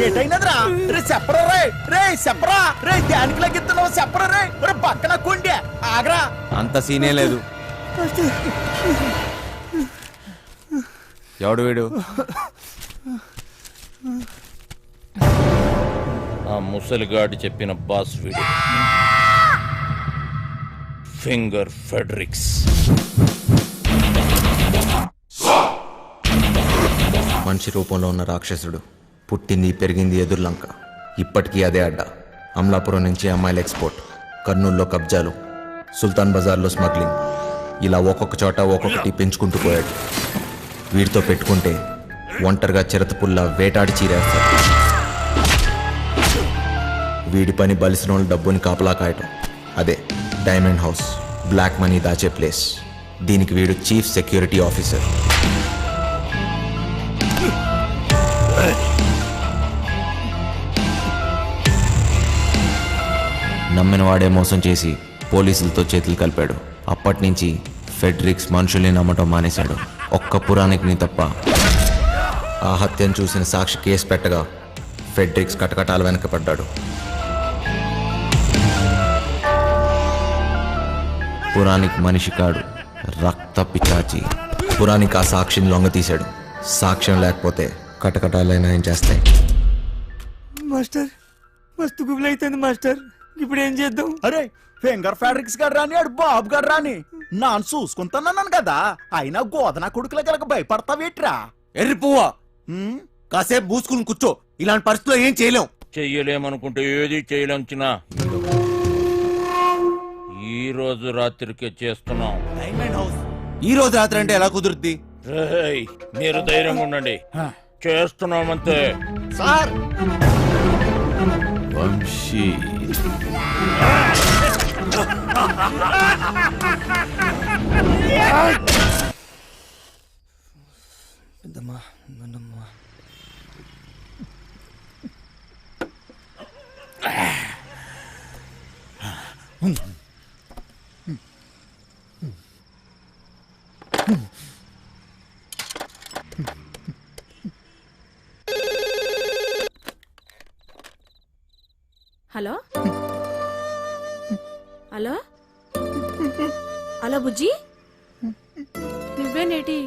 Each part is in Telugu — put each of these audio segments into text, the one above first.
ఏటైనదిరా రే చెప్పరా రే చెప్పరా రే దానికి లగిస్తున్నావు చెప్పరా రే పక్కన కొండి ఆగరా అంత సీనే లేదు ఎవడు వీడు ఆ ముసలిగాడి చెప్పిన బాస్ వీడు ఫింగర్ ఫెడరిక్స్ మనిషి రూపంలో ఉన్న రాక్షసుడు పుట్టింది పెరిగింది ఎదుర్లంక ఇప్పటికీ అదే అడ్డ అమలాపురం నుంచి అమ్మాయిల ఎక్స్పోర్ట్ కర్నూలులో కబ్జాలు సుల్తాన్ బజార్లో స్మగ్లింగ్ ఇలా ఒక్కొక్క చోట ఒక్కొక్కటి పెంచుకుంటూ పోయాడు వీడితో పెట్టుకుంటే ఒంటరిగా చిరతపుల్లా వేటాడి చీరేస్తాడు వీడి పని బలిసిన వాళ్ళ డబ్బుని కాపలా కాయటం అదే డైమండ్ హౌస్ బ్లాక్ మనీ దాచే ప్లేస్ దీనికి వీడు చీఫ్ సెక్యూరిటీ ఆఫీసర్ నమ్మిన వాడే మోసం చేసి పోలీసులతో చేతులు కలిపాడు అప్పటి నుంచి ఫెడరిక్స్ మనుషుల్ని నమ్మటం మానేశాడు ఒక్క పురాణికిని తప్ప ఆ హత్యను చూసిన సాక్షి కేసు పెట్టగా ఫెడరిక్స్ కటకటాల వెనకపడ్డాడు పురాణిక్ మనిషి కాడు రక్త పిచాచి పురాణిక్ ఆ సాక్షిని లొంగ తీశాడు సాక్ష్యం లేకపోతే కటకటాలైనా ఏం చేస్తాయి మాస్టర్ మస్తు గుబులు అవుతుంది మాస్టర్ ఇప్పుడు ఏం చేద్దాం అరే ఫింగర్ ఫ్యాడ్రిక్స్ గడు రాని ఆడు బాబు గడు రాని నాను చూసుకుంటున్నాను కదా అయినా గోదన కొడుకుల కనుక భయపడతావేట్రా ఎర్రి పువ్వా కాసేపు బూసుకుని కూర్చో ఇలాంటి పరిస్థితుల్లో ఏం చేయలేం చెయ్యలేమనుకుంటే ఏది చేయలేంచినా ఈ రోజు రాత్రికే చేస్తున్నాం డైమండ్ హౌస్ ఈ రోజు రాత్రి అంటే ఎలా కుదురుద్ది మీరు ధైర్యంగా ఉండండి చేస్తున్నామంతే sir Vamsi hello hello hello Bujji నువ్వేనేటి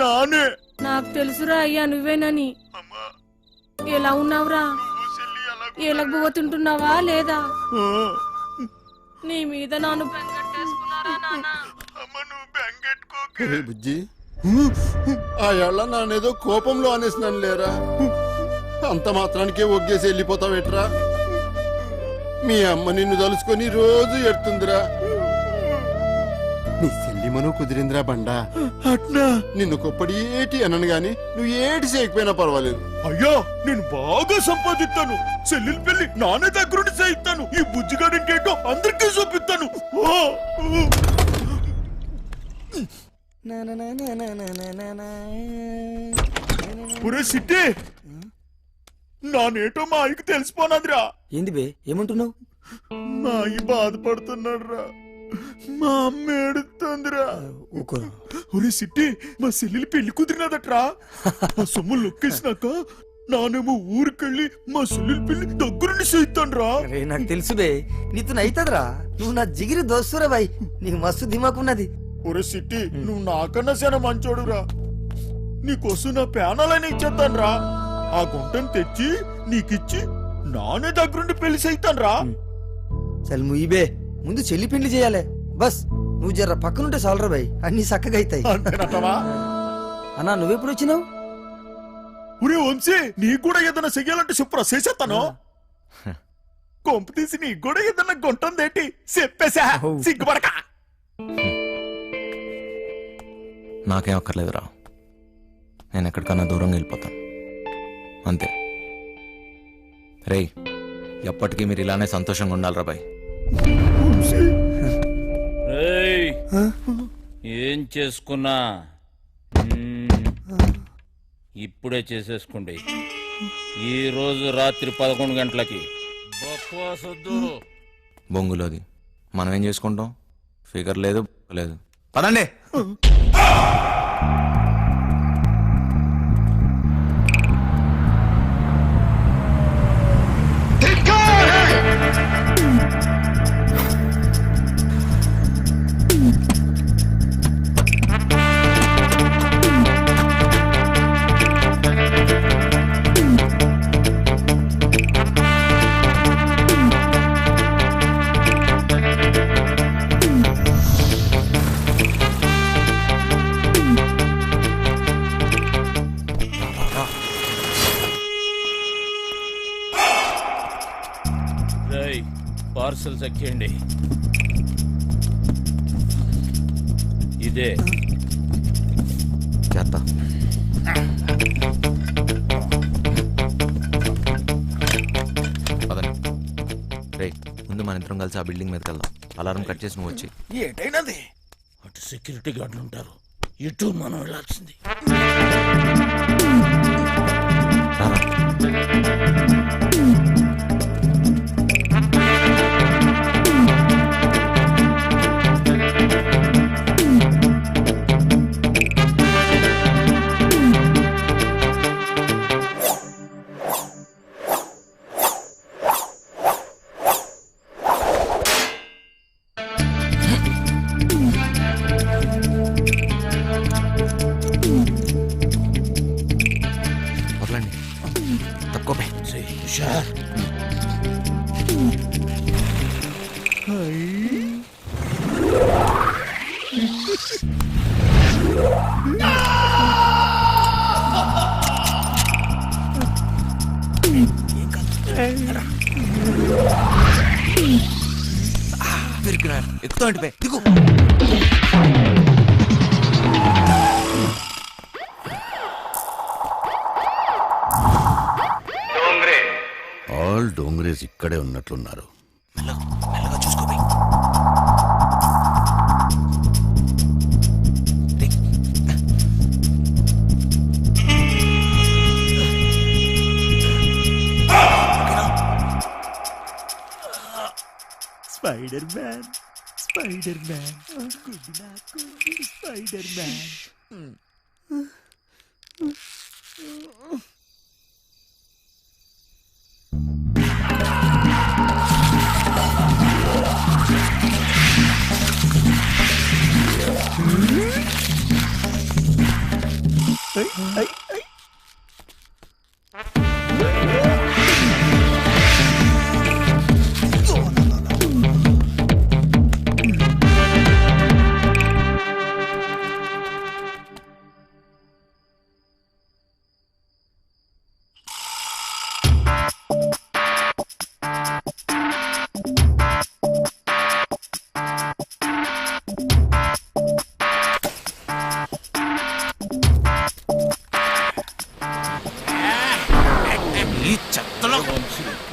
నానే నాకు తెలుసురా అయ్యా నువ్వేనని ఎలా ఉన్నావురా ఎలగబోతుంటున్నావా లేదా నీ మీద నాను బెంగట్టేసుకున్నారా నాన్న బుజ్జి ఆ ఏళ్ళ నానేదో కోపంలో అనేసినాను లేరా అంత మాత్రానికే ఒగ్గేసి వెళ్ళిపోతావేట్రా మీ అమ్మ నిన్ను తలుసుకొని రోజు ఎడుతుందిరా నీ సెల్లిమను కుదిరిందిరా బండా అట్నా నిన్ను కొప్పడి ఏటి అనను గాని నువ్వు ఏటి చేయకపోయినా పర్వాలేదు అయ్యో నేను బాగా సంపాదిస్తాను చెల్లెలు పెళ్లి నానే దగ్గరుండి చేయిస్తాను ఈ బుజ్జిగాడి ఇంకేంటో అందరికీ చూపిస్తాను పురే సిట్టి నానేటో మా ఆయనకి తెలిసిపోనాదిరా ఏంది బే ఏమంటున్నావు మా అయ్య బాధపడుతున్నాడు రా మా అమ్మ ఏడుతుందిరా ఒరే సిట్టి మా చెల్లెలు పెళ్లి కుదిరినదట్రా ఆ సొమ్ము లొక్కేసినాక నానేమో ఊరికెళ్ళి మా చెల్లెలు పెళ్లి దగ్గరుండి చేయిస్తాను రా నాకు తెలుసు బే నీతో అయితదిరా నువ్వు నా జిగిరి దోస్తురా బాయ్ నీకు మస్తు దిమాకున్నది ఒరే సిట్టి నువ్వు నాకన్నా సేన మంచోడురా నీకోసం నా ప్యానాలని ఇచ్చేస్తాను రా ఆ గుంటను తెచ్చి నీకిచ్చి నానే దగ్గరుండి పెళ్లి చేయిస్తాను రా చల్ ముయిబే ముందు చెల్లి పెళ్లి చేయాలి బస్ నువ్వు జర్ర పక్కనుంటే చాలరా బాయ్ అన్ని చక్కగా అవుతాయి అన్నా నువ్వెప్పుడు వచ్చినావు ఒరే వంశీ నీకు కూడా ఏదైనా చెయ్యాలంటే చెప్పురా చేసేస్తాను కొంప తీసి నీకు కూడా ఏదైనా గుంటుందేంటి చెప్పేసా సిగ్గుపడక నాకేం అక్కర్లేదురా నేను ఎక్కడికన్నా దూరంగా వెళ్ళిపోతాను అంతే రేయ్ ఎప్పటికీ మీరు ఇలానే సంతోషంగా ఉండాలిరా బాయ్ ఏం చేసుకున్నా ఇప్పుడే చేసేసుకోండి ఈ రోజు రాత్రి 11 గంటలకి బొంగులోది మనం ఏం చేసుకుంటాం ఫిగర్ లేదు లేదు పదండి పార్సల్స్ ఎక్కేయండి. ఇదే చేస్తా. పదండి. రేయ్, ముందు మన ఇద్దరం కలిసి ఆ బిల్డింగ్ మీదకి వెళ్దాం. అలారం కట్ చేసి నువ్వు వచ్చి. ఏటైనది అటు సెక్యూరిటీ గార్డులు ఉంటారు, ఇటు మనం వెళ్ళాల్సింది. రారా. వదలండి. తక్కువ పే. హుషార్. ఎక్కువ అంటే పే. దిగు. ఆల్ డోంగ్రేస్ ఇక్కడే ఉన్నట్లున్నారు. మెల్లగా చూసుకో. Spider man, spider man, good నాకు స్పైడర్ మ్యాన్.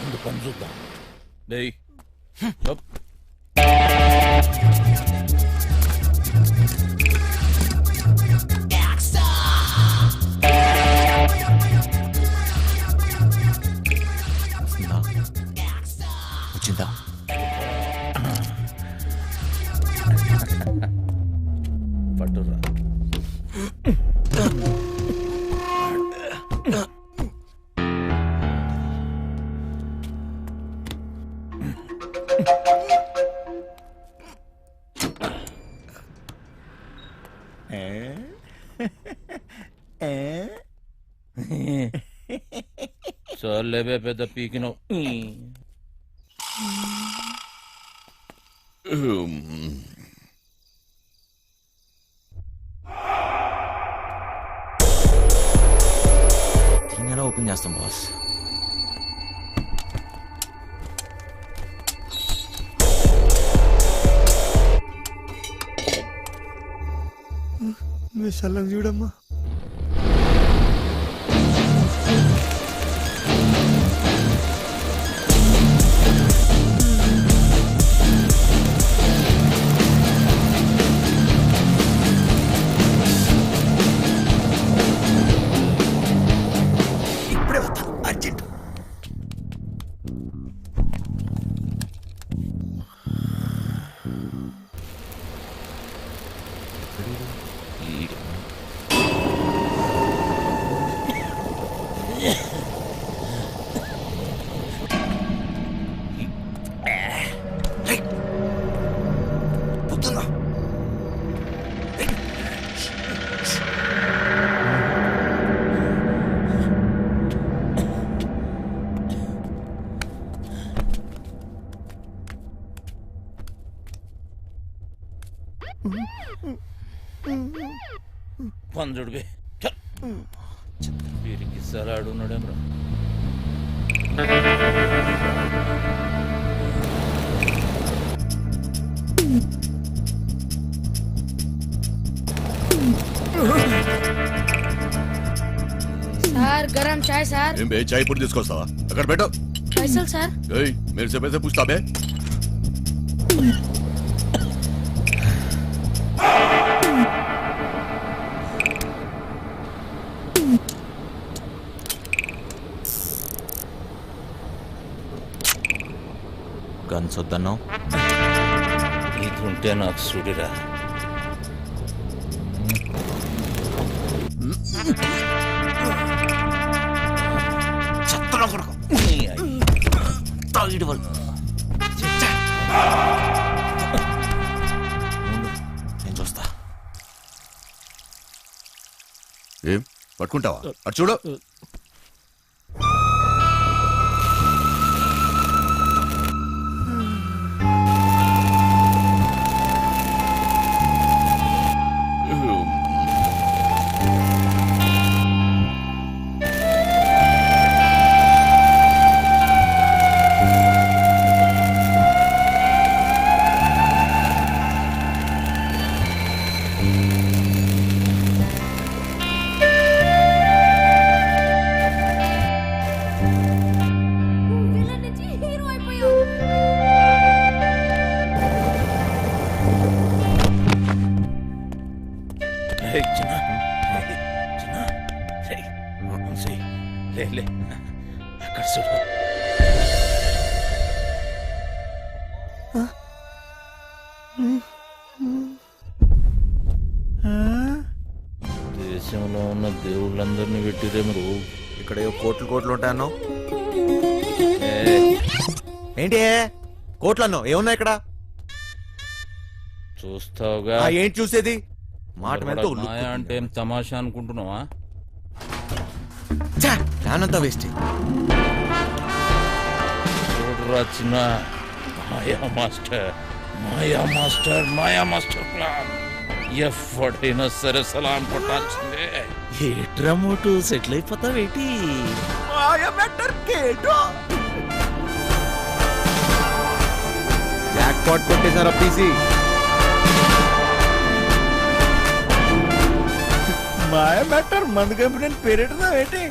ముందు పని చూద్దాం. డేయ్, అప్. వచ్చిందా? పట్టురా. చాలేవే పెద్ద పీకినావు. దీన్ని ఎలా ఓపెన్ చేస్తాం బాస్? చల్లంగా చూడమ్మా. ఇప్పుడే వస్తాను, అర్జెంట్. పొద్దున్నా పంజుడు బే. వీరికి సలాడు ఉన్నాడేమ్రా. సార్ గరం చాయ్ సార్ ఏం బే చాయ్ పొడి తీసుకొస్తావా అక్కడ పెట్టు పైసలు సార్ ఏయ్ మేరే సే పైసే పూछता बे గన్స్ వద్దన్నావు. ఇది ఉంటే నాకు సుడిరా. నేను చూస్తా. ఏం పట్టుకుంటావా అటు చూడు. అక్కడ చూడు. దేశంలో ఉన్న దేవుళ్ళందరినీ పెట్టిరే మీరు. ఇక్కడ ఏవో కోట్లు ఉంటాయన్నావు. ఏంటి కోట్లు అన్నావు? ఏమున్నాయి ఇక్కడ? చూస్తావుగా. ఏంటి చూసేది? మాట మీద మాయా అంటే ఏం తమాషా అనుకుంటున్నావా? ప్లాన్ అంతా వేస్ట్. చూడరా చిన్న, మాయా మాస్టర్ ప్లాన్. ఎప్పుడైనా సరే సలాం కొట్టాల్సిందే. ఏట్రా మోటు సెటిల్ అయిపోతావేటి? జాక్ పాట్ కొట్టేశారు పీసీ. మాయ మ్యాటర్ మందు కంపెనీ పేరెట్టుదా ఏంటి?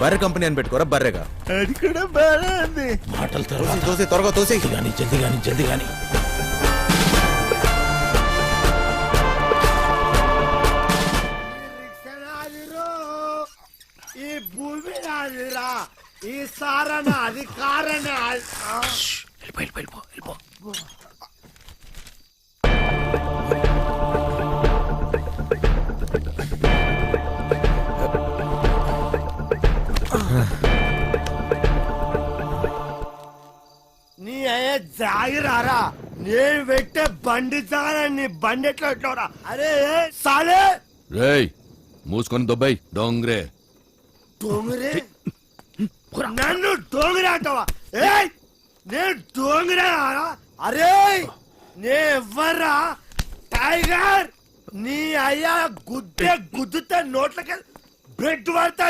బర్రె కంపెనీ అని పెట్టుకోరా. బర్రెగా అది కూడా బాగా ఉంది. మాటలు తర్వాత తోసి త్వరగా తోసి. జల్ది గాని. ఈ భూమి నాదిరా, ఈ సారణ అధికారణ. వెళ్ళిపో. నీ అయ్యే జాగిరారా, నేను పెట్టే బండి జాగా నీ బండి ఎట్లా పెట్టావురా? అరే సాలే రేయ్ మూసుకొని దొబ్బాయి డోంగ్రే. దొంగరే నన్ను దొంగరే అంటావా? ఏయ్ నేను దొంగరే. అరే నే ఎవర్రా? టైగర్. నీ అయ్యా గుద్దుతే నోట్లకి బ్రెడ్ పడతా.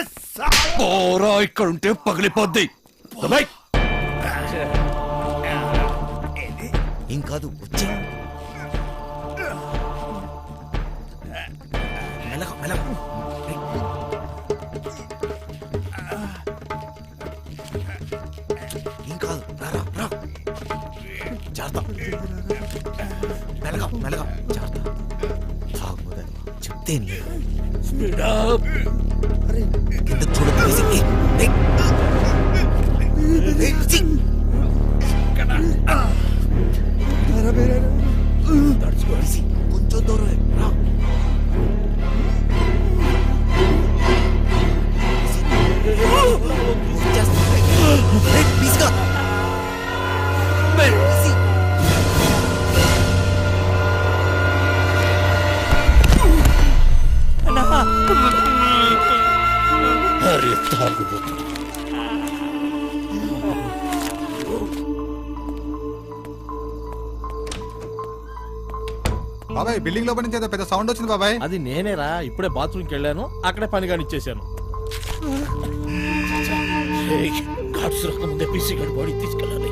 పోరా ఇక్కడ ఉంటే పగిలిపోద్ది. దొబ్బాయి. ఏం కాదు వచ్చే. ఏం కాదు రా. జాగ్రత్త. మెల్లగా జాగ్రత్త. చెప్తే కింద చూడదు. కొంచెం దూరం రా. అరే తాగుబోతు. బాబాయ్ బిల్డింగ్ లోపల నుంచి ఏదో పెద్ద సౌండ్ వచ్చింది బాబాయ్. అది నేనేరా, ఇప్పుడే బాత్రూమ్కి వెళ్ళాను, అక్కడే పని కానిచ్చేసాను. ఘాట్స్ రాకముందే పీసీ గడి బాడీ తీసుకెళ్ళాలి.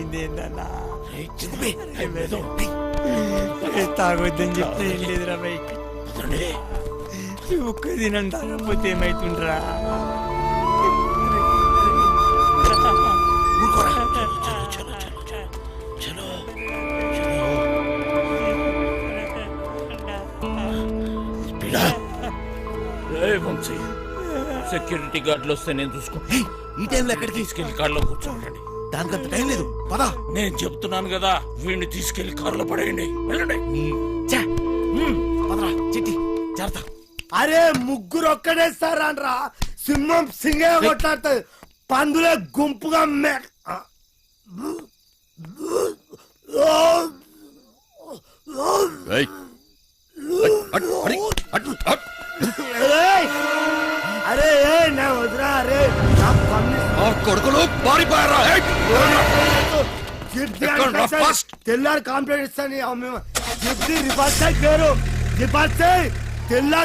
జరిగింది ఏందన్నా రేయ్, చిన్నపి, ఏదో. తాగొద్దని చెప్తే ఏం లేదురా భయ్ పదండి. ఒక్క దినం తాగకపోతే ఏమైతుండ్రా వంశీ, సెక్యూరిటీ గార్డులు వస్తే నేను చూసుకుంటా. ఈ టైంలో ఎక్కడికి తీసుకెళ్లి కార్లో కూర్చోండి. దానికంత టైం లేదు పదా. నేను చెప్తున్నాను కదా, వీడిని తీసుకెళ్లి కారులో పడేయండి. వెళ్ళండి. పదరా చిట్టి జాగ్రత్త. అరే ముగ్గురు ఒక్కడేస్తారా సింహం సింగే కొట్లాడుతుంది పందులే గుంపుగా ఏయ్, అట్, అడి, అట్, అట్. అరే నా వదిరా అరే ఆ కొడుకులు పారిపోయారా? ఏయ్, తెల్లారి కాంప్లైంట్ ఇస్తాను రిపర్స్ పేరు రిపర్స్ తెల్లారి